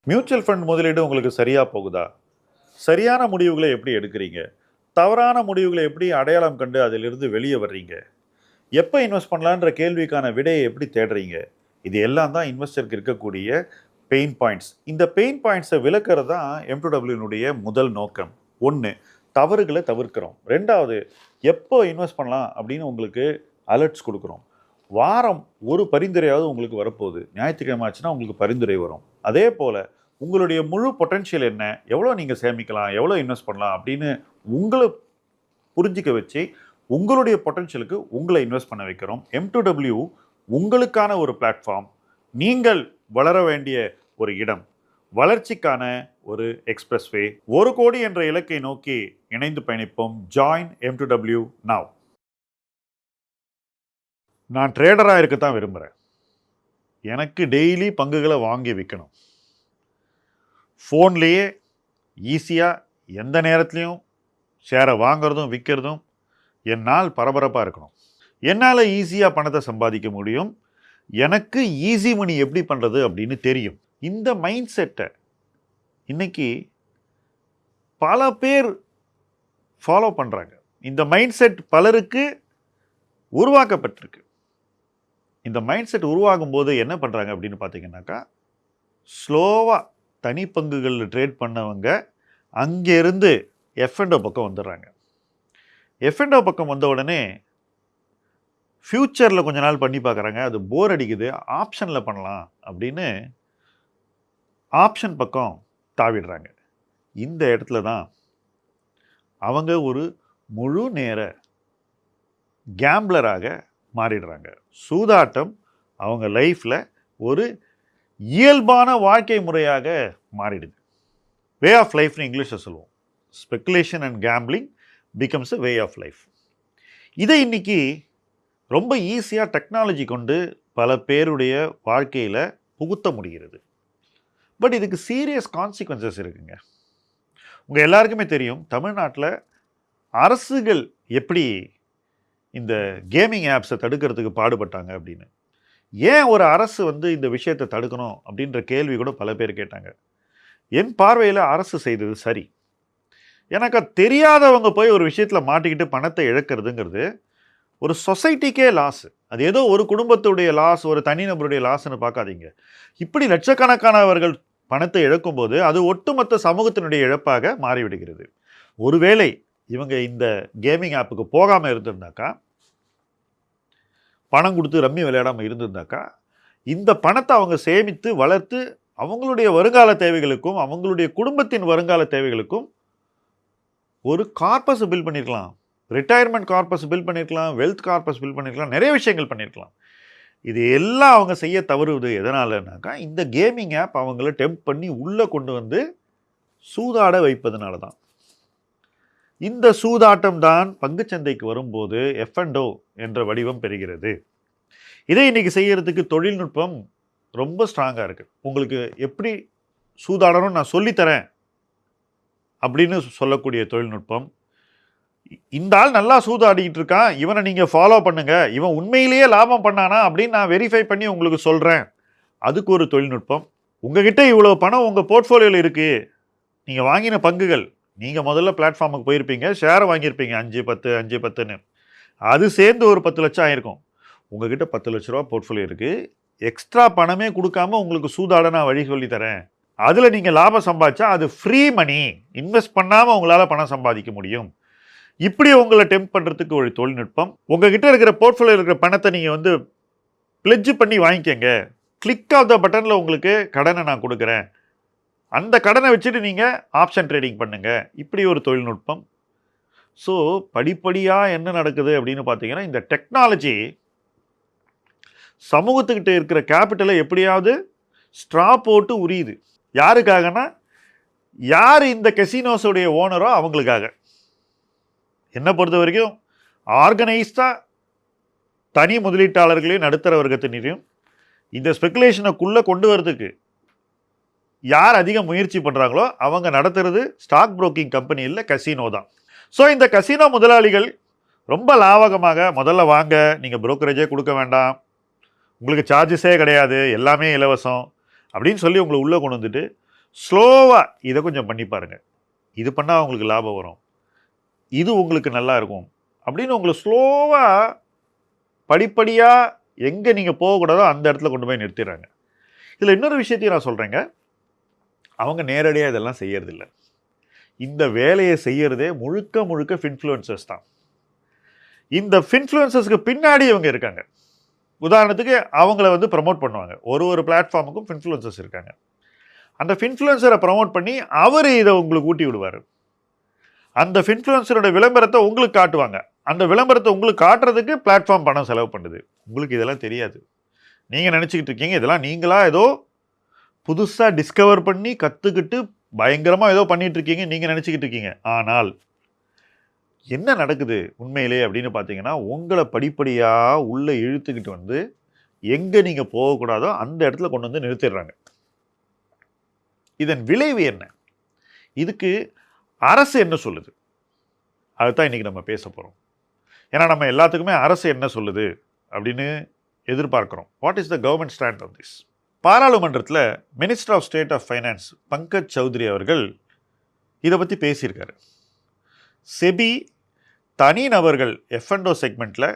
Mutual fund முதலீடு உங்களுக்கு சரியா போகுதா? சரியான முடிவுகளை எப்படி எடுக்கிறீங்க? தவறான முடிவுகளை எப்படி அடையாளம் கண்டு அதிலிருந்து வெளியே வர்றீங்க? எப்போ இன்வெஸ்ட் பண்ணலான்ற கேள்விக்கான விடையை எப்படி தேடுறீங்க? இது எல்லாம் தான் இன்வெஸ்டருக்கு இருக்கக்கூடிய பெயின் பாயிண்ட்ஸ். இந்த பெயின் பாயிண்ட்ஸை விளக்குறது தான் M2W முதல் நோக்கம். 1, தவறுகளை தவிர்க்கிறோம். 2வது, எப்போ இன்வெஸ்ட் பண்ணலாம் அப்படின்னு உங்களுக்கு அலர்ட்ஸ் கொடுக்குறோம். வாரம் ஒரு பரிந்துரையாவது உங்களுக்கு வரப்போகுது. ஞாயிற்றுக்கிழமை ஆச்சுன்னா உங்களுக்கு பரிந்துரை வரும். அதே போல் உங்களுடைய முழு பொட்டன்ஷியல் என்ன, எவ்வளோ நீங்கள் சேமிக்கலாம், எவ்வளோ இன்வெஸ்ட் பண்ணலாம் அப்படின்னு உங்களை புரிஞ்சிக்க வச்சு உங்களுடைய பொட்டன்ஷியலுக்கு உங்களை இன்வெஸ்ட் பண்ண வைக்கிறோம். M2W உங்களுக்கான ஒரு பிளாட்ஃபார்ம், நீங்கள் வளர வேண்டிய ஒரு இடம், வளர்ச்சிக்கான ஒரு எக்ஸ்பிரஸ்வே. 1 கோடி என்ற இலக்கை நோக்கி இணைந்து பயணிப்போம். Join M2W now. நான் ட்ரேடராக இருக்கத்தான் விரும்புகிறேன். எனக்கு டெய்லி பங்குகளை வாங்கி விற்கணும். ஃபோன்லேயே ஈஸியாக எந்த நேரத்துலையும் ஷேரை வாங்கிறதும் விற்கிறதும் என்னால் பரபரப்பாக இருக்கணும். என்னால் ஈஸியாக பணத்தை சம்பாதிக்க முடியும். எனக்கு ஈஸி மணி எப்படி பண்ணுறது அப்படின்னு தெரியும். இந்த மைண்ட் செட்டை இன்னைக்கு பல பேர் ஃபாலோ பண்ணுறாங்க. இந்த மைண்ட் செட் பலருக்கு உருவாக்கப்பட்டிருக்கு. இந்த மைண்ட் செட் உருவாகும் போது என்ன பண்ணுறாங்க அப்படின்னு பார்த்தீங்கன்னாக்கா, ஸ்லோவாக தனி பங்குகளில் ட்ரேட் பண்ணவங்க அங்கேருந்து F&O பக்கம் வந்துடுறாங்க. F&O பக்கம் வந்த உடனே ஃப்யூச்சரில் கொஞ்ச நாள் பண்ணி பார்க்குறாங்க, அது போர் அடிக்குது, ஆப்ஷனில் பண்ணலாம் அப்படின்னு ஆப்ஷன் பக்கம் தாவிடுறாங்க. இந்த இடத்துல தான் அவங்க ஒரு முழு நேர கேம்ப்ளராக மாறிடுறாங்க. சூதாட்டம் அவங்க லைஃப்பில் ஒரு இயல்பான வாழ்க்கை முறையாக மாறிடுது. வே ஆஃப் லைஃப்னு இங்கிலீஷில் சொல்லுவோம். Speculation and gambling becomes a way of life. இதை இன்னைக்கு ரொம்ப ஈஸியாக டெக்னாலஜி கொண்டு பல பேருடைய வாழ்க்கையில் புகுத்த முடிகிறது. பட் இதுக்கு சீரியஸ் கான்சிக்வன்சஸ் இருக்குங்க. உங்கள் எல்லாருக்குமே தெரியும், தமிழ்நாட்டில் அரசுகள் எப்படி இந்த கேமிங் ஆப்ஸை தடுக்கிறதுக்கு பாடுபட்டாங்க அப்படின்னு. ஏன் ஒரு அரசு இந்த விஷயத்தை தடுக்கணும் அப்படின்ற கேள்வி கூட பல பேர் கேட்டாங்க. என் பார்வையில் அரசு செய்தது சரி. எனக்கு தெரியாதவங்க போய் ஒரு விஷயத்தில் மாட்டிக்கிட்டு பணத்தை இழக்கிறதுங்கிறது ஒரு சொசைட்டிக்கே லாஸ். அது ஏதோ ஒரு குடும்பத்துடைய லாஸ், ஒரு தனிநபருடைய லாஸ்ன்னு பார்க்காதீங்க. இப்படி லட்சக்கணக்கானவர்கள் பணத்தை இழக்கும்போது அது ஒட்டுமொத்த சமூகத்தினுடைய இழப்பாக மாறிவிடுகிறது. ஒருவேளை இவங்க இந்த கேமிங் ஆப்புக்கு போகாமல் இருந்திருந்தாக்கா, பணம் கொடுத்து ரம்மி விளையாடாமல் இருந்திருந்தாக்கா, இந்த பணத்தை அவங்க சேமித்து வளர்த்து அவங்களுடைய வருங்கால தேவைகளுக்கும் அவங்களுடைய குடும்பத்தின் வருங்கால தேவைகளுக்கும் ஒரு கார்பஸ் பில் பண்ணியிருக்கலாம், ரிட்டையர்மெண்ட் கார்பஸ் பில் பண்ணியிருக்கலாம், வெல்த் கார்பஸ் பில் பண்ணியிருக்கலாம், நிறைய விஷயங்கள் பண்ணியிருக்கலாம். இது எல்லாம் அவங்க செய்ய தவறுவது எதனாலனாக்கா, இந்த கேமிங் ஆப் அவங்கள டெம்ப் பண்ணி உள்ளே கொண்டு வந்து சூதாட வைப்பதனால தான். இந்த சூதாட்டம் தான் பங்குச்சந்தைக்கு வரும்போது F&O என்ற வடிவம் பெறுகிறது. இதை இன்னைக்கு செய்யறதுக்கு தொழில்நுட்பம் ரொம்ப ஸ்ட்ராங்காக இருக்குது. உங்களுக்கு எப்படி சூதாடணும் நான் சொல்லித்தரேன் அப்படின்னு சொல்லக்கூடிய தொழில்நுட்பம். இந்த ஆள் நல்லா சூதாடிக்கிட்டு இருக்கான், இவனை நீங்கள் ஃபாலோ பண்ணுங்க, இவன் உண்மையிலேயே லாபம் பண்ணானா அப்படின்னு நான் வெரிஃபை பண்ணி உங்களுக்கு சொல்கிறேன், அதுக்கு ஒரு தொழில்நுட்பம். உங்ககிட்ட இவ்வளோ பணம் உங்கள் போர்ட்ஃபோலியோவில் இருக்குது, நீங்கள் வாங்கின பங்குகள், நீங்கள் முதல்ல பிளாட்ஃபார்முக்கு போயிருப்பீங்க, ஷேரை வாங்கியிருப்பீங்க 5-10 5-10ன்னு, அது சேர்ந்து ஒரு 10 லட்சம் ஆயிருக்கும். உங்ககிட்ட 10 லட்ச ரூபா போர்ட்ஃபோலியோ இருக்குது, எக்ஸ்ட்ரா பணமே கொடுக்காம உங்களுக்கு சூதாட நான் வழி சொல்லி தரேன், அதில் நீங்கள் லாபம் சம்பாதிச்சா அது ஃப்ரீ மணி, இன்வெஸ்ட் பண்ணாமல் உங்களால் பணம் சம்பாதிக்க முடியும். இப்படி உங்களை டெம்ப் பண்ணுறதுக்கு ஒரு தொழில்நுட்பம். உங்ககிட்ட இருக்கிற போர்ட்ஃபோலியோ இருக்கிற பணத்தை நீங்கள் பிளெட்ஜ் பண்ணி வாங்கிக்கங்க, கிளிக் ஆஃப் த பட்டனில் உங்களுக்கு கடனை நான் கொடுக்குறேன், அந்த கடனை வச்சுட்டு நீங்கள் ஆப்ஷன் ட்ரேடிங் பண்ணுங்கள், இப்படி ஒரு தொழில்நுட்பம். ஸோ படிப்படியாக என்ன நடக்குது அப்படின்னு பார்த்தீங்கன்னா, இந்த டெக்னாலஜி சமூகத்துக்கிட்ட இருக்கிற கேபிட்டலை எப்படியாவது ஸ்ட்ரா போட்டு உரியுது. யாருக்காகனா, யார் இந்த கெசினோஸுடைய ஓனரோ அவங்களுக்காக. என்னை பொறுத்த வரைக்கும் ஆர்கனைஸ்டாக தனி முதலீட்டாளர்களையும் நடுத்தர வர்க்கத்தினரையும் இந்த ஸ்பெகுலேஷனுக்குள்ளே கொண்டு வரதுக்கு யார் அதிக முயற்சி பண்ணுறாங்களோ அவங்க நடத்துறது ஸ்டாக் புரோக்கிங் கம்பெனி இல்லை, கசினோ தான். ஸோ இந்த கசினோ முதலாளிகள் ரொம்ப லாபகமாக முதல்ல வாங்க, நீங்கள் புரோக்கரேஜே கொடுக்க வேண்டாம், உங்களுக்கு சார்ஜஸே கிடையாது, எல்லாமே இலவசம் அப்படின்னு சொல்லி உங்களை உள்ளே கொண்டு வந்துட்டு ஸ்லோவாக இதை கொஞ்சம் பண்ணி பாருங்க, இது பண்ணால் உங்களுக்கு லாபம் வரும், இது உங்களுக்கு நல்லா இருக்கும் அப்படின்னு உங்களை ஸ்லோவாக படிப்படியாக எங்கே நீங்கள் போகக்கூடாதோ அந்த இடத்துல கொண்டு போய் நிறுத்திடுறாங்க. இதில் இன்னொரு விஷயத்தையும் நான் சொல்கிறேங்க, அவங்க நேரடியாக இதெல்லாம் செய்யறதில்ல. இந்த வேலையை செய்யறதே முழுக்க முழுக்க ஃபின்ஃப்ளூயன்சர்ஸ் தான். இந்த ஃபின்ஃப்ளூயன்சர்ஸ்க்கு பின்னாடி இவங்க இருக்காங்க. உதாரணத்துக்கு அவங்கள ப்ரமோட் பண்ணுவாங்க. ஒரு பிளாட்ஃபார்முக்கும் ஃபின்ஃப்ளூயன்சர்ஸ் இருக்காங்க. அந்த ஃபின்ஃப்ளூயன்சரை ப்ரமோட் பண்ணி அவர் இதை உங்களுக்கு ஊட்டி விடுவார். அந்த ஃபின்ஃப்ளூயன்சரோட விளம்பரத்தை உங்களுக்கு காட்டுவாங்க. அந்த விளம்பரத்தை உங்களுக்கு காட்டுறதுக்கு பிளாட்ஃபார்ம் பணம் செலவு பண்ணுது. உங்களுக்கு இதெல்லாம் தெரியாது. நீங்கள் நினச்சிக்கிட்டு இருக்கீங்க இதெல்லாம் நீங்களாக ஏதோ புதுசாக டிஸ்கவர் பண்ணி கற்றுக்கிட்டு பயங்கரமாக ஏதோ பண்ணிகிட்டு இருக்கீங்க நீங்கள் நினச்சிக்கிட்டு இருக்கீங்க. ஆனால் என்ன நடக்குது உண்மையிலே அப்படின்னு பார்த்தீங்கன்னா, உங்களை படிப்படியாக உள்ளே இழுத்துக்கிட்டு எங்கே நீங்கள் போகக்கூடாதோ அந்த இடத்துல கொண்டு நிறுத்திடுறாங்க. இதன் விளைவு என்ன? இதுக்கு அரசு என்ன சொல்லுது? அதுதான் இன்றைக்கி நம்ம பேச போகிறோம். ஏன்னா நம்ம எல்லாத்துக்குமே அரசு என்ன சொல்லுது அப்படின்னு எதிர்பார்க்குறோம். What is the government stand on this? பாராளுமன்றத்தில் minister of state of finance Pankaj Chaudhary அவர்கள் இதை பற்றி பேசியிருக்காரு. செபி தனிநபர்கள் F&O செக்மெண்ட்டில்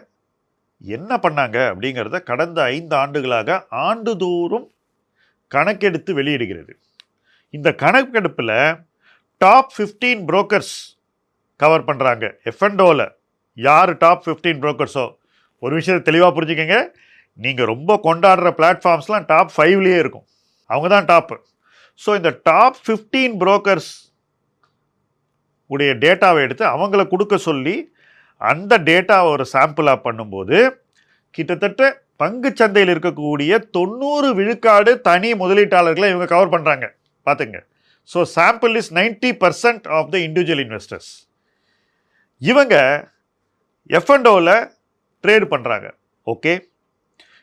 என்ன பண்ணாங்க அப்படிங்கிறத கடந்த 5 ஆண்டுகளாக ஆண்டுதோறும் கணக்கெடுத்து வெளியிடுகிறது. இந்த கணக்கெடுப்பில் டாப் 15 புரோக்கர்ஸ் கவர் பண்ணுறாங்க. F&Oவில் யார் டாப் 15 புரோக்கர்ஸோ, ஒரு விஷயத்தை தெளிவாக புரிஞ்சுக்கங்க, நீங்கள் ரொம்ப கொண்டாடுற பிளாட்ஃபார்ம்ஸ்லாம் டாப் 5லேயே இருக்கும், அவங்க தான் டாப்பு. ஸோ இந்த டாப் 15 புரோக்கர்ஸ் உடைய டேட்டாவை எடுத்து அவங்கள கொடுக்க சொல்லி அந்த டேட்டாவை ஒரு சாம்பிளாக பண்ணும்போது கிட்டத்தட்ட பங்கு சந்தையில் இருக்கக்கூடிய 90 விழுக்காடு தனி முதலீட்டாளர்களை இவங்க கவர் பண்ணுறாங்க. பார்த்துங்க. So sample is 90% of the individual investors. இவங்க F&Oவில் ட்ரேட் பண்ணுறாங்க. ஓகே,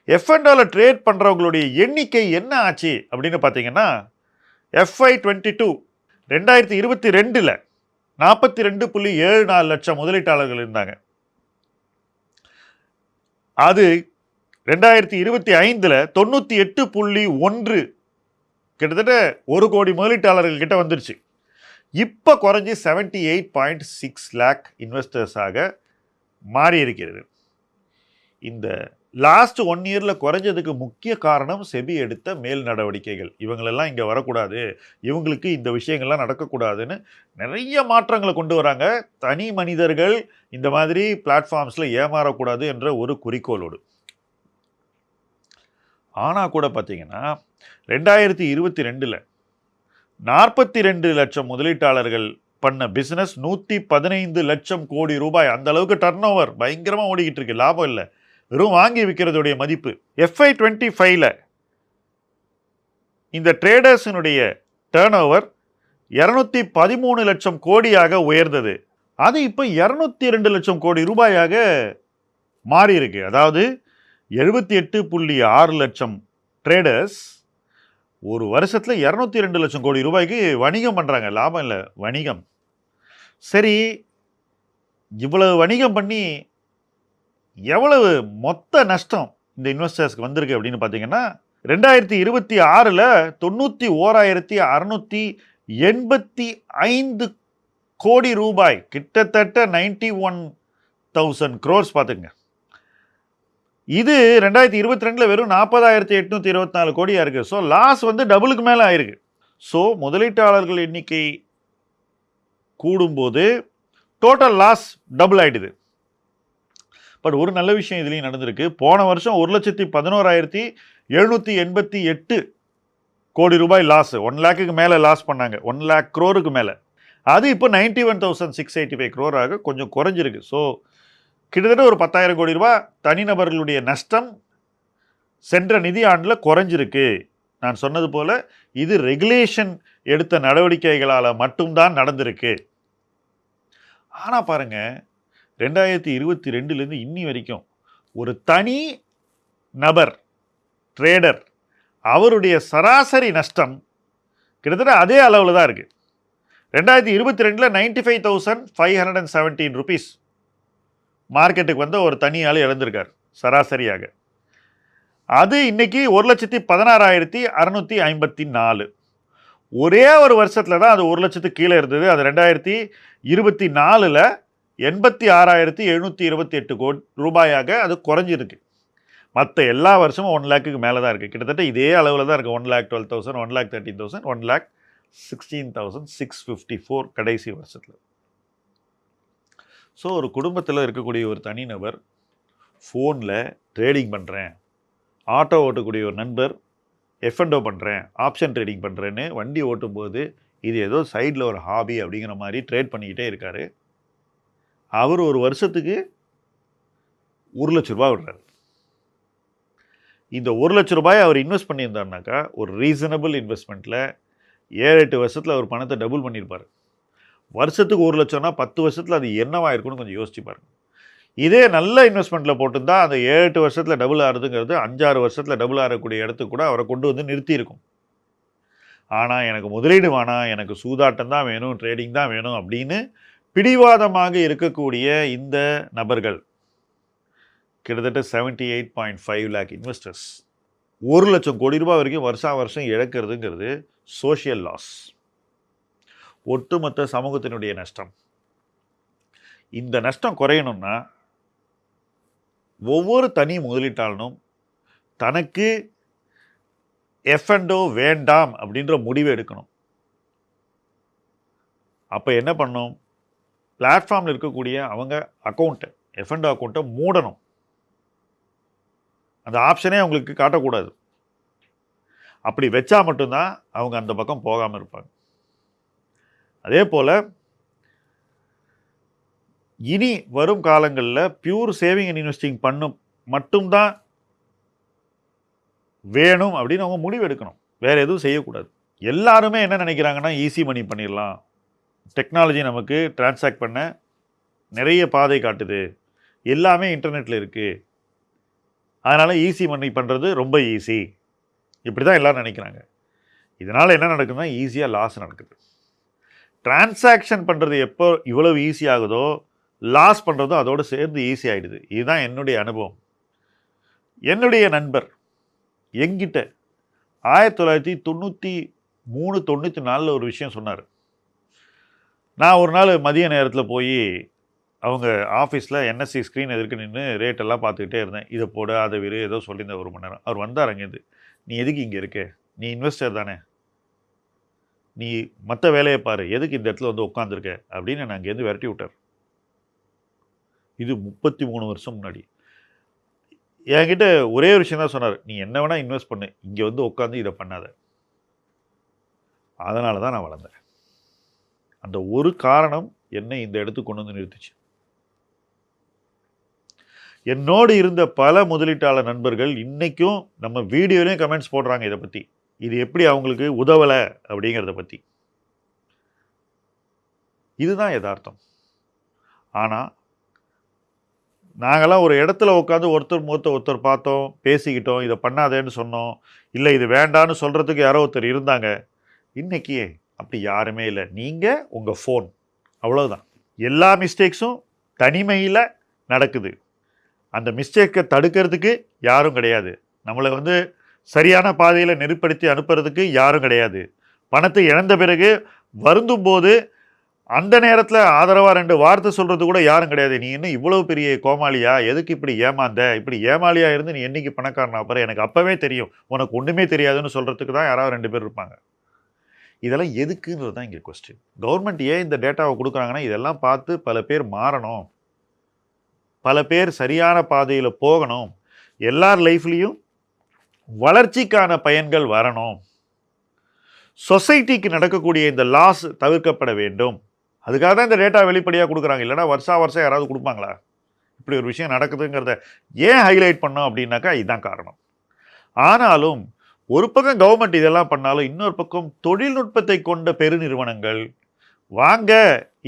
F&Oவில் ட்ரேட் பண்ணுறவங்களுடைய எண்ணிக்கை என்ன ஆச்சு அப்படின்னு பார்த்தீங்கன்னா, FY22 2022 42.74 லட்சம் முதலீட்டாளர்கள் இருந்தாங்க. அது 2025 98.1, கிட்டத்தட்ட 1 கோடி முதலீட்டாளர்கள் கிட்ட வந்துருச்சு. இப்போ குறைஞ்சி 78.6 லேக் இன்வெஸ்டர்ஸாக மாறி இருக்கிறது. இந்த லாஸ்ட் 1 இயரில் குறைஞ்சதுக்கு முக்கிய காரணம் செபி எடுத்த மேல் நடவடிக்கைகள். இவங்களெல்லாம் இங்கே வரக்கூடாது, இவங்களுக்கு இந்த விஷயங்கள்லாம் நடக்கக்கூடாதுன்னு நிறைய மாற்றங்களை கொண்டு வராங்க. தனி மனிதர்கள் இந்த மாதிரி பிளாட்ஃபார்ம்ஸில் ஏமாறக்கூடாது என்ற ஒரு குறிக்கோளோடு. ஆனால் கூட பார்த்தீங்கன்னா 2022 42 லட்சம் முதலீட்டாளர்கள் பண்ண பிஸ்னஸ் 115 லட்சம் கோடி ரூபாய். அந்த அளவுக்கு டர்ன் ஓவர் பயங்கரமாக ஓடிக்கிட்டு இருக்கு. லாபம் இல்லை, வெறும் வாங்கி விற்கிறதுடைய மதிப்பு. FY25 இந்த ட்ரேடர்ஸினுடைய டர்ன் ஓவர் 213 லட்சம் கோடியாக உயர்ந்தது. அது இப்போ 202 லட்சம் கோடி ரூபாயாக மாறி இருக்கு. அதாவது 78.6 லட்சம் ட்ரேடர்ஸ் ஒரு வருஷத்தில் 202 லட்சம் கோடி ரூபாய்க்கு வணிகம் பண்ணுறாங்க. லாபம் இல்லை, வணிகம். சரி, இவ்வளவு வணிகம் பண்ணி எவ்வளவு மொத்த நஷ்டம் இந்த இன்வெஸ்டர்ஸ்க்கு வந்திருக்கு அப்படின்னு பார்த்தீங்கன்னா, 2026 91,685 கோடி ரூபாய், கிட்டத்தட்ட 91,000 crores. பார்த்துங்க. இது 2022 வெறும் 40,824 கோடியாக இருக்குது. ஸோ லாஸ் டபுளுக்கு மேலே ஆயிருக்கு. ஸோ முதலீட்டாளர்கள் எண்ணிக்கை கூடும்போது டோட்டல் லாஸ் டபுள் ஆகிடுது. பட் ஒரு நல்ல விஷயம் இதுலேயும் நடந்திருக்கு. போன வருஷம் 1,11,788 கோடி ரூபாய் லாஸ், 1 லேக்குக்கு மேலே லாஸ் பண்ணாங்க, 1 லேக் crore மேலே. அது இப்போ 91,685 crore கொஞ்சம் குறைஞ்சிருக்கு. ஸோ கிட்டத்தட்ட ஒரு 10,000 கோடி ரூபாய் தனிநபர்களுடைய நஷ்டம் சென்ற நிதி ஆண்டில் குறைஞ்சிருக்கு. நான் சொன்னது போல் இது ரெகுலேஷன் எடுத்த நடவடிக்கைகளால் மட்டும்தான் நடந்திருக்கு. ஆனால் பாருங்கள், 2022 இன்னி வரைக்கும் ஒரு தனி நபர் ட்ரேடர் அவருடைய சராசரி நஷ்டம் கிட்டத்தட்ட அதே அளவில் தான் இருக்குது. 2022 95,517 rupees மார்க்கெட்டுக்கு ஒரு தனியால் இழந்திருக்கார் சராசரியாக. அது இன்னைக்கு 1,16,654. ஒரே ஒரு வருஷத்தில் தான் அது 1 லட்சத்துக்கு கீழே இருந்தது. அது 2024 86,728 கோடி ரூபாயாக அது குறைஞ்சிருக்கு. மற்ற எல்லா வருஷமும் 1 லேக்குக்கு மேலே தான் இருக்குது. கிட்டத்தட்ட இதே அளவில் தான் இருக்குது. 1,12,000, 1,13,000, 1,16,654 கடைசி வருஷத்தில். ஸோ ஒரு குடும்பத்தில் இருக்கக்கூடிய ஒரு தனிநபர் ஃபோனில் ட்ரேடிங் பண்ணுறேன், ஆட்டோ ஓட்டக்கூடிய ஒரு நண்பர் F&O பண்ணுறேன், ஆப்ஷன் ட்ரேடிங் பண்ணுறேன்னு வண்டி ஓட்டும்போது இது ஏதோ சைடில் ஒரு ஹாபி அப்படிங்கிற மாதிரி ட்ரேட் பண்ணிக்கிட்டே இருக்கார். அவர் ஒரு வருஷத்துக்கு 1 லட்ச ரூபா விடுறாரு. இந்த 1 லட்ச ரூபாயை அவர் இன்வெஸ்ட் பண்ணியிருந்தாருனாக்கா ஒரு ரீசனபிள் இன்வெஸ்ட்மெண்ட்டில் 7-8 வருஷத்தில் அவர் பணத்தை டபுள் பண்ணியிருப்பார். வருஷத்துக்கு 1 லட்சம்னா 10 வருஷத்தில் அது என்னவா இருக்குன்னு கொஞ்சம் யோசிச்சு பாருங்க. இதே நல்ல இன்வெஸ்ட்மெண்ட்டில் போட்டிருந்தா அந்த 7-8 வருஷத்தில் டபுள் ஆகுதுங்கிறது 5-6 வருஷத்தில் டபுள் ஆகக்கூடிய இடத்துக்கு கூட அவரை கொண்டு வந்து நிறுத்தி இருக்கும். ஆனால் எனக்கு முதலீடு வேணாம், எனக்கு சூதாட்டம் தான் வேணும், ட்ரேடிங் தான் வேணும் அப்படின்னு பிடிவாதமாக இருக்கக்கூடிய இந்த நபர்கள் கிட்டத்தட்ட 78.5 லேக் இன்வெஸ்டர்ஸ் 1 லட்சம் கோடி ரூபாய் வரைக்கும் வருஷம் இழக்கிறதுங்கிறது சோஷியல் லாஸ், ஒட்டுமொத்த சமூகத்தினுடைய நஷ்டம். இந்த நஷ்டம் குறையணும்னா ஒவ்வொரு தனி முதலீட்டாளனும் தனக்கு F&O வேண்டாம் அப்படின்ற முடிவை எடுக்கணும். அப்போ என்ன பண்ணணும்? பிளாட்ஃபார்மில் இருக்கக்கூடிய அவங்க அக்கௌண்ட்டை, F&O அக்கௌண்ட்டை மூடணும். அந்த ஆப்ஷனே அவங்களுக்கு காட்டக்கூடாது. அப்படி வச்சா மட்டும்தான் அவங்க அந்த பக்கம் போகாமல் இருப்பாங்க. அதே போல் இனி வரும் காலங்களில் பியூர் சேவிங் அண்ட் இன்வெஸ்டிங் பண்ணும் மட்டும்தான் வேணும் அப்படின்னு அவங்க முடிவு எடுக்கணும். வேறு எதுவும் செய்யக்கூடாது. எல்லாருமே என்ன நினைக்கிறாங்கன்னா ஈஸி மணி பண்ணிடலாம், டெக்னாலஜி நமக்கு டிரான்சாக்ட் பண்ண நிறைய பாதை காட்டுது, எல்லாமே இன்டர்நெட்டில் இருக்குது, அதனால் ஈஸி மணி பண்ணுறது ரொம்ப ஈஸி, இப்படி தான் எல்லோரும் நினைக்கிறாங்க. இதனால் என்ன நடக்குதுன்னா ஈஸியாக லாஸ் நடக்குது. டிரான்சாக்ஷன் பண்ணுறது எப்போ இவ்வளவு ஈஸி ஆகுதோ லாஸ் பண்ணுறதும் அதோடு சேர்ந்து ஈஸி ஆகிடுது. இதுதான் என்னுடைய அனுபவம். என்னுடைய நண்பர் எங்கிட்ட 1993-94 ஒரு விஷயம் சொன்னார். நான் ஒரு நாள் மதிய நேரத்தில் போய் அவங்க ஆஃபீஸில் NSE ஸ்க்ரீன் எதிர்க்கு நின்று ரேட்டெல்லாம் பார்த்துக்கிட்டே இருந்தேன். இதை போட அதை விரு ஏதோ சொல்லியிருந்தேன் 1 மணி நேரம். அவர் வந்தார் அங்கேருந்து. நீ எதுக்கு இங்கே இருக்க? நீ இன்வெஸ்டர் தானே, நீ மற்ற வேலையை பாரு, எதுக்கு இந்த இடத்துல வந்து உட்காந்துருக்க அப்படின்னு நான் அங்கேருந்து விரட்டி விட்டார். இது 33 வருஷம் முன்னாடி. என்கிட்ட ஒரே ஒரு விஷயம் தான் சொன்னார், நீ என்ன வேணால் இன்வெஸ்ட் பண்ணு, இங்கே வந்து உட்காந்து இதை பண்ணாத. அதனால தான் நான் வளர்ந்தேன். அந்த ஒரு காரணம் என்னை இந்த இடத்துக்கு கொண்டு வந்து நிறுத்துச்சு. என்னோடு இருந்த பல முதலீட்டாளர் நண்பர்கள் இன்னைக்கும் நம்ம வீடியோலையும் கமெண்ட்ஸ் போடுறாங்க இதை பற்றி, இது எப்படி அவங்களுக்கு உதவலை அப்படிங்கிறத பற்றி. இதுதான் யதார்த்தம். ஆனால் நாங்களாம் ஒரு இடத்துல உட்காந்து ஒருத்தர் பார்த்தோம், பேசிக்கிட்டோம், இதை பண்ணாதேன்னு சொன்னோம், இல்லை இது வேண்டான்னு சொல்கிறதுக்கு யாரோ ஒருத்தர் இருந்தாங்க. இன்றைக்கி அப்படி யாருமே இல்லை. நீங்கள் உங்கள் ஃபோன், அவ்வளோதான். எல்லா மிஸ்டேக்ஸும் தனிமையில் நடக்குது. அந்த மிஸ்டேக்கை தடுக்கிறதுக்கு யாரும் கிடையாது. நம்மளை வந்து சரியான பாதையில் நெருப்படுத்தி அனுப்புறதுக்கு யாரும் கிடையாது. பணத்தை இழந்த பிறகு வருந்தும் போது அந்த நேரத்தில் ஆதரவாக 2 வார்த்தை சொல்கிறது கூட யாரும் கிடையாது. நீ இன்னும் இவ்வளோ பெரிய கோமாளியா, எதுக்கு இப்படி ஏமாந்த, இப்படி ஏமாளியாக இருந்து நீ என்னைக்கு பணக்காரனா பாரு, எனக்கு அப்போவே தெரியும் உனக்கு ஒன்றுமே தெரியாதுன்னு சொல்கிறதுக்கு தான் யாராவது 2 பேர் இருப்பாங்க. இதெல்லாம் எதுக்குன்றது தான் இங்கே கொஸ்டின். கவர்மெண்ட் ஏன் இந்த டேட்டாவை கொடுக்குறாங்கன்னா இதெல்லாம் பார்த்து பல பேர் மாறணும், பல பேர் சரியான பாதையில் போகணும், எல்லார் லைஃப்லேயும் வளர்ச்சிக்கான பயன்கள் வரணும், சொசைட்டிக்கு நடக்கக்கூடிய இந்த லாஸ் தவிர்க்கப்பட வேண்டும். அதுக்காக தான் இந்த டேட்டா வெளிப்படையாக கொடுக்குறாங்க. இல்லைனா வருஷம் யாராவது கொடுப்பாங்களா? இப்படி ஒரு விஷயம் நடக்குதுங்கிறத ஏன் ஹைலைட் பண்ணோம் அப்படின்னாக்கா இதுதான் காரணம். ஆனாலும் ஒரு பக்கம் கவர்மெண்ட் இதெல்லாம் பண்ணாலும் இன்னொரு பக்கம் தொழில்நுட்பத்தை கொண்ட பெருநிறுவனங்கள் வாங்க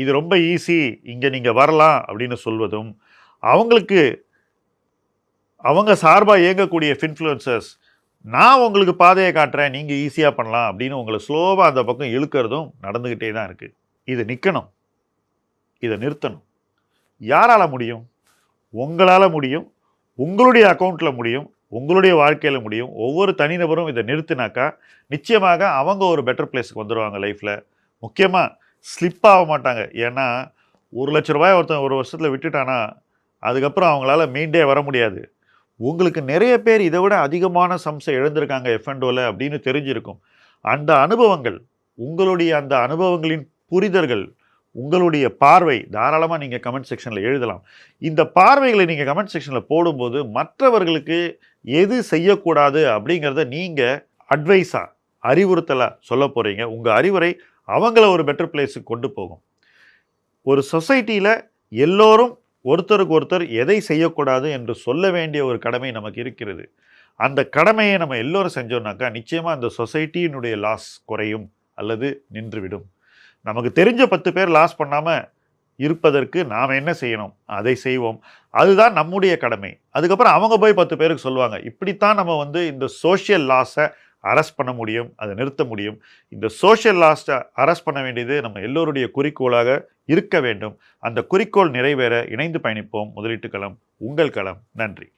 இது ரொம்ப ஈஸி, இங்கே நீங்கள் வரலாம் அப்படின்னு சொல்வதும், அவங்களுக்கு அவங்க சார்பாக இயங்கக்கூடிய இன்ஃப்ளூயன்சர்ஸ் நான் உங்களுக்கு பாதையை காட்டுறேன், நீங்கள் ஈஸியாக பண்ணலாம் அப்படின்னு உங்களை ஸ்லோவாக அந்த பக்கம் இழுக்கிறதும் நடந்துக்கிட்டே தான் இருக்குது. இது நிற்கணும், இதை நிறுத்தணும். யாரால் முடியும்? உங்களால் முடியும், உங்களுடைய அக்கௌண்ட்டில் முடியும், உங்களுடைய வாழ்க்கையில் முடியும். ஒவ்வொரு தனிநபரும் இதை நிறுத்தினாக்கா நிச்சயமாக அவங்க ஒரு பெட்டர் பிளேஸுக்கு வந்துடுவாங்க லைஃப்பில். முக்கியமாக ஸ்லிப் ஆக மாட்டாங்க. ஏன்னா ₹1,00,000 ஒருத்தன் ஒரு வருஷத்தில் விட்டுட்டானா அதுக்கப்புறம் அவங்களால மீண்டே வர முடியாது. உங்களுக்கு நிறைய பேர் இதை விட அதிகமான சம்ஸை இழந்திருக்காங்க F&Oல அப்படின்னு தெரிஞ்சிருக்கும். அந்த அனுபவங்கள், உங்களுடைய அந்த அனுபவங்களின் புரிதல்கள், உங்களுடைய பார்வை தாராளமாக நீங்கள் கமெண்ட் செக்ஷனில் எழுதலாம். இந்த பார்வைகளை நீங்கள் கமெண்ட் செக்ஷனில் போடும்போது மற்றவர்களுக்கு எது செய்யக்கூடாது அப்படிங்கிறத நீங்கள் அட்வைஸாக அறிவுறுத்தலாக சொல்ல போகிறீங்க. உங்கள் அறிவுரை அவங்கள ஒரு பெட்டர் பிளேஸுக்கு கொண்டு போகும். ஒரு சொசைட்டியில் எல்லோரும் ஒருத்தருக்கு ஒருத்தர் எதை செய்யக்கூடாது என்று சொல்ல வேண்டிய ஒரு கடமை நமக்கு இருக்கிறது. அந்த கடமையை நம்ம எல்லோரும் செஞ்சோம்னாக்கா நிச்சயமாக அந்த சொசைட்டியினுடைய லாஸ் குறையும் அல்லது நின்றுவிடும். நமக்கு தெரிஞ்ச 10 பேர் லாஸ் பண்ணாமல் இருப்பதற்கு நாம் என்ன செய்யணும் அதை செய்வோம். அதுதான் நம்முடைய கடமை. அதுக்கப்புறம் அவங்க போய் 10 பேருக்கு சொல்லுவாங்க. இப்படித்தான் நம்ம இந்த சோஷியல் லாஸை அரெஸ்ட் பண்ண முடியும், அதை நிறுத்த முடியும். இந்த சோஷியல் லாஸை அரெஸ்ட் பண்ண வேண்டியது நம்ம எல்லோருடைய குறிக்கோளாக இருக்க வேண்டும். அந்த குறிக்கோள் நிறைவேற இணைந்து பயணிப்போம். முதலீட்டு களம் உங்கள் களம். நன்றி.